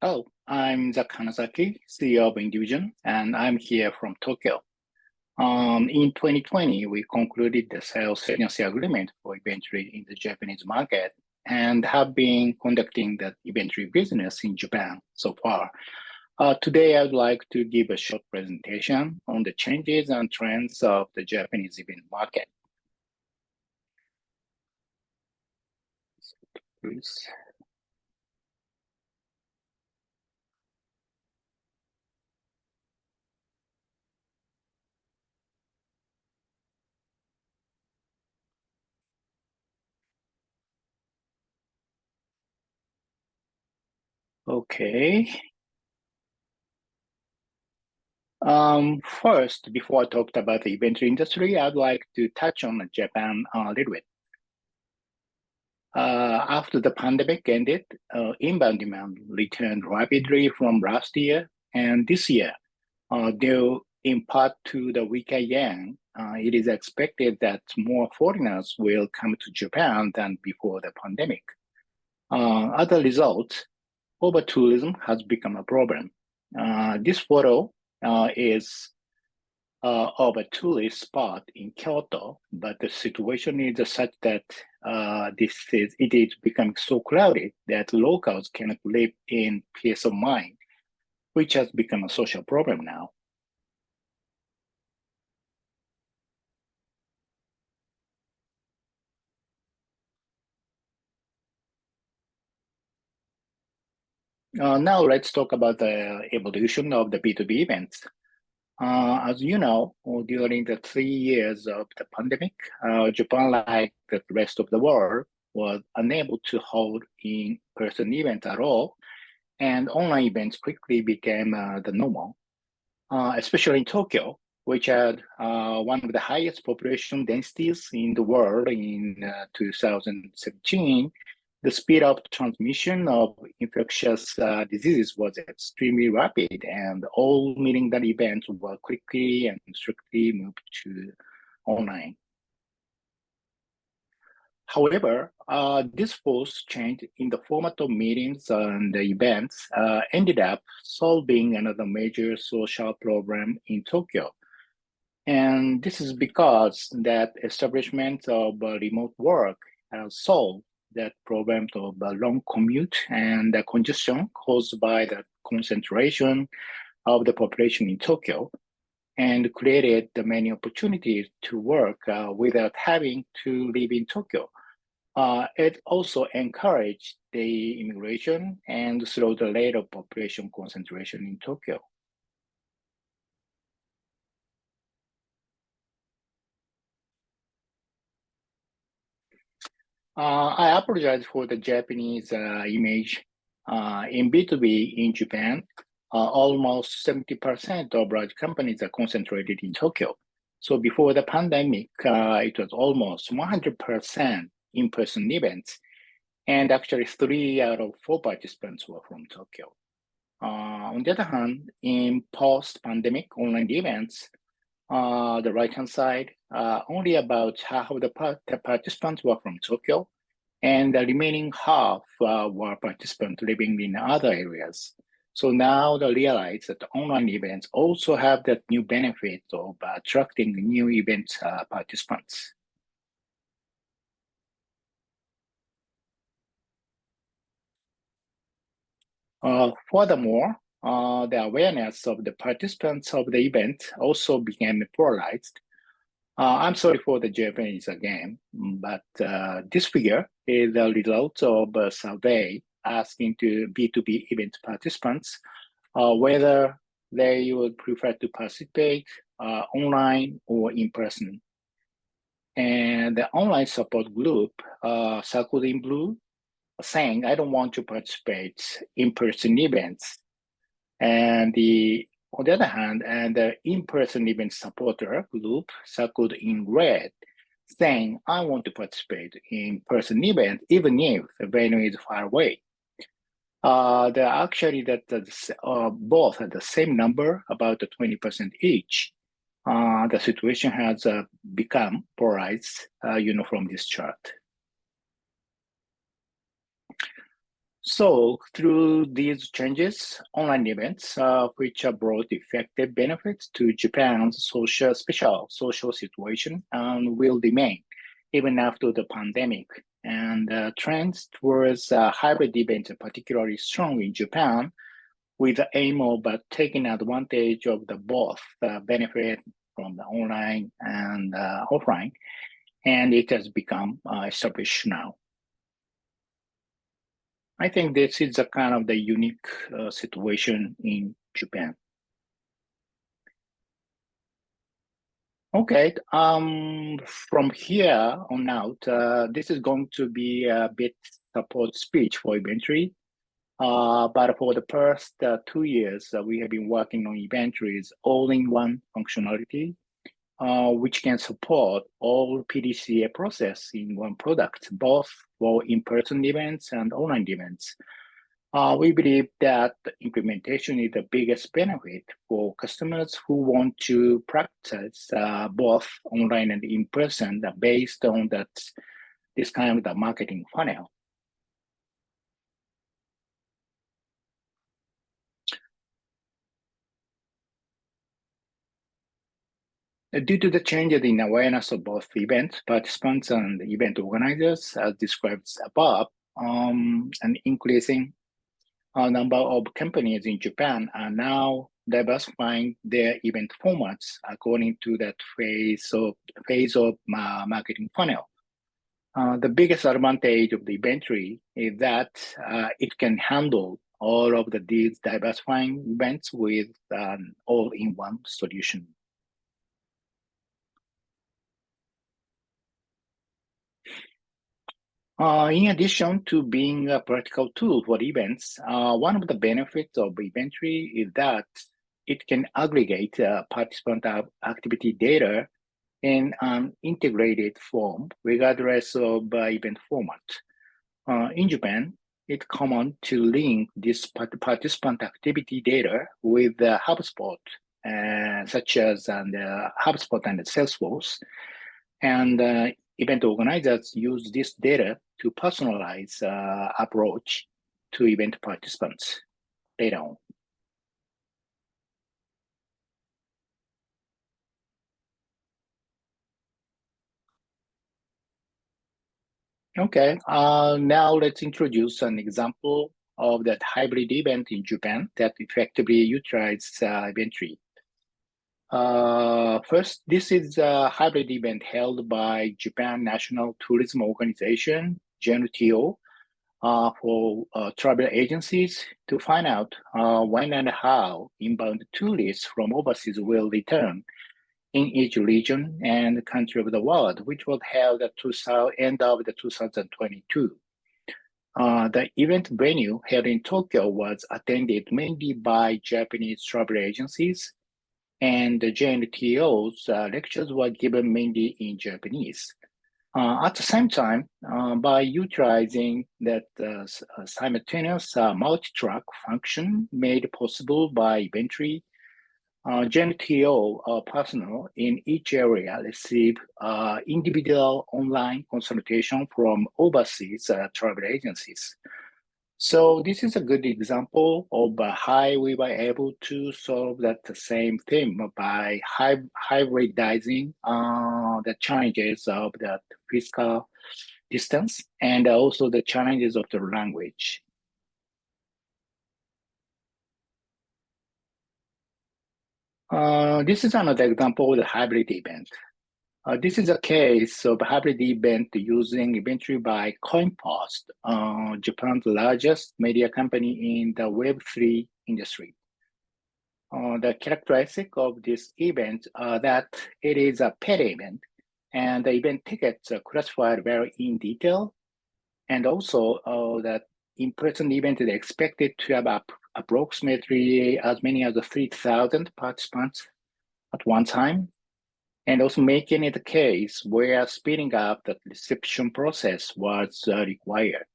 Oh, I'm Zach Hanazaki, CEO of Indivision, and I'm here from Tokyo. In 2020, we concluded the sales agency agreement for inventory in the Japanese market and have been conducting that inventory business in Japan so far. Today, I'd like to give a short presentation on the changes and trends of the Japanese event market. Please. Okay. First, before I talked about the inventory industry, I'd like to touch on Japan a little bit. After the pandemic ended, inbound demand returned rapidly from last year and this year. Due in part to the weaker yen, it is expected that more foreigners will come to Japan than before the pandemic. As a result, over-tourism has become a problem. This photo is of a tourist spot in Kyoto, but the situation is such that it is becoming so crowded that locals cannot live in peace of mind, which has become a social problem now. Now let's talk about the evolution of the B2B events. As you know, during the 3 years of the pandemic, Japan, like the rest of the world, was unable to hold in-person events at all, and online events quickly became the normal, especially in Tokyo, which had one of the highest population densities in the world in 2017. The speed of transmission of infectious diseases was extremely rapid, and all meaning that events were quickly and strictly moved to online. However, this forced change in the format of meetings and the events ended up solving another major social problem in Tokyo. And this is because that establishment of remote work has solved that problem of long commute and the congestion caused by the concentration of the population in Tokyo, and created the many opportunities to work without having to live in Tokyo. It also encouraged the immigration and slowed the rate of population concentration in Tokyo. I apologize for the Japanese image. In B2B in Japan, almost 70% of large companies are concentrated in Tokyo. So before the pandemic, it was almost 100% in-person events. And actually, 3 out of 4 participants were from Tokyo. On the other hand, in post-pandemic online events, the right-hand side, only about half of the participants were from Tokyo, and the remaining half were participants living in other areas. So now they realize that online events also have that new benefit of attracting new event participants. Furthermore, the awareness of the participants of the event also became polarized. I'm sorry for the Japanese again, but this figure is the result of a survey asking to B2B event participants whether they would prefer to participate online or in person. And the online support group, circled in blue, saying, I don't want to participate in person events. And on the other hand, and the in-person event supporter group circled in red, saying, I want to participate in person event, even if the venue is far away. They're actually both at the same number, about 20% each. The situation has become polarized, from this chart. So through these changes, online events, which have brought effective benefits to Japan's special social situation, will remain even after the pandemic. And trends towards hybrid events are particularly strong in Japan, with the aim of taking advantage of the both benefit from the online and offline, and it has become established now. I think this is a kind of the unique situation in Japan. Okay, from here on out, this is going to be a bit support speech for inventory. But for the past 2 years, we have been working on inventory's all-in-one functionality, which can support all PDCA process in one product, both for in-person events and online events. We believe that the implementation is the biggest benefit for customers who want to practice both online and in-person based on this kind of the marketing funnel. Due to the changes in awareness of both event participants and event organizers, as described above, an increasing number of companies in Japan are now diversifying their event formats according to that phase of marketing funnel. The biggest advantage of the inventory is that it can handle all of these diversifying events with an all-in-one solution. In addition to being a practical tool for events, one of the benefits of inventory is that it can aggregate participant activity data in an integrated form, regardless of event format. In Japan, it's common to link this participant activity data with HubSpot, such as HubSpot and Salesforce, and event organizers use this data to personalize approach to event participants later on. Okay, now let's introduce an example of that hybrid event in Japan that effectively utilizes inventory. First, this is a hybrid event held by Japan National Tourism Organization, JNTO, for travel agencies to find out when and how inbound tourists from overseas will return in each region and country of the world, which was held at end of the 2022. The event venue held in Tokyo was attended mainly by Japanese travel agencies, and the JNTO's lectures were given mainly in Japanese. At the same time, by utilizing that simultaneous multi-track function made possible by inventory, JNTO personnel in each area receive individual online consultation from overseas travel agencies. So this is a good example of how we were able to solve that same thing by hybridizing the challenges of the physical distance and also the challenges of the language. This is another example of the hybrid event. This is a case of a hybrid event using inventory by CoinPost, Japan's largest media company in the Web3 industry. The characteristic of this event are that it is a paid event, and the event tickets are classified very in detail, and also that in-person event is expected to have approximately as many as 3,000 participants at one time, and also making it a case where speeding up the reception process was required.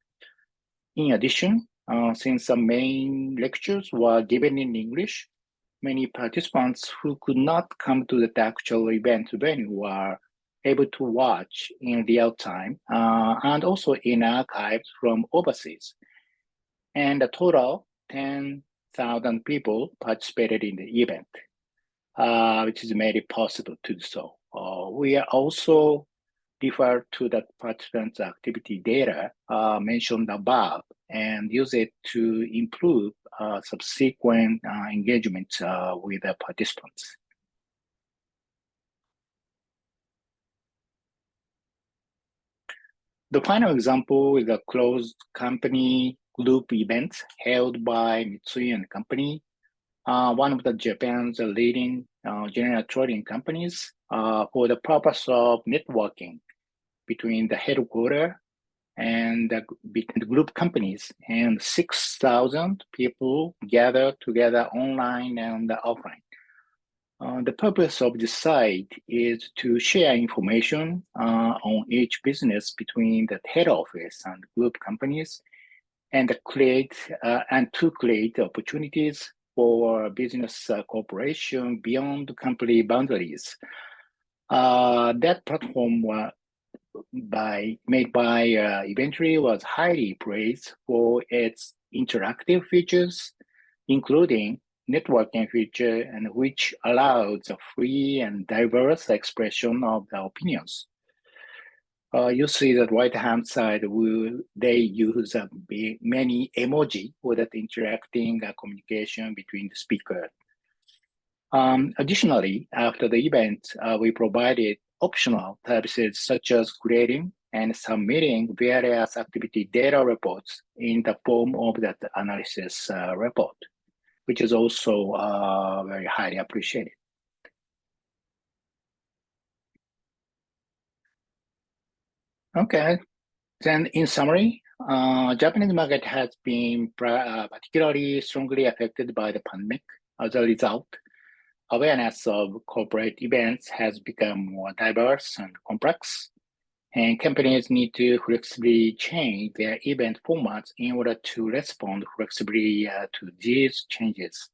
In addition, since the main lectures were given in English, many participants who could not come to the actual event venue were able to watch in real time and also in archives from overseas. and a total 10,000 people participated in the event, which has made it possible to do so. We are also refer to the participants' activity data mentioned above and use it to improve subsequent engagement with the participants. The final example is a closed company group event held by Mitsui & Company, one of the Japan's leading general trading companies, for the purpose of networking between the headquarters and the group companies, and 6,000 people gathered together online and offline. The purpose of this site is to share information on each business between the head office and group companies, and to create opportunities for business cooperation beyond company boundaries. That platform made by Eventually was highly praised for its interactive features, including networking feature, and which allows a free and diverse expression of the opinions. You see that right-hand side, they use many emoji for that interacting communication between the speaker. Additionally, after the event, we provided optional services such as creating and submitting various activity data reports in the form of that analysis report, which is also very highly appreciated. Okay, then in summary, Japanese market has been particularly strongly affected by the pandemic. As a result, awareness of corporate events has become more diverse and complex, and companies need to flexibly change their event formats in order to respond flexibly to these changes.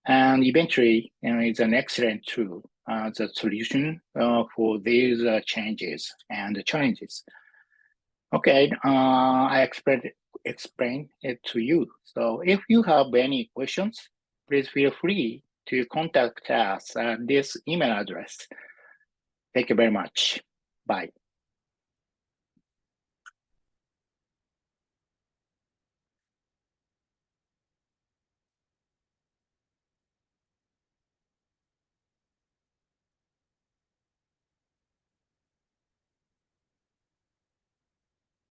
And eventually, it's an excellent tool as a solution for these changes and challenges. Okay, I explained it to you. So if you have any questions, please feel free to contact us at this email address. Thank you very much. Bye.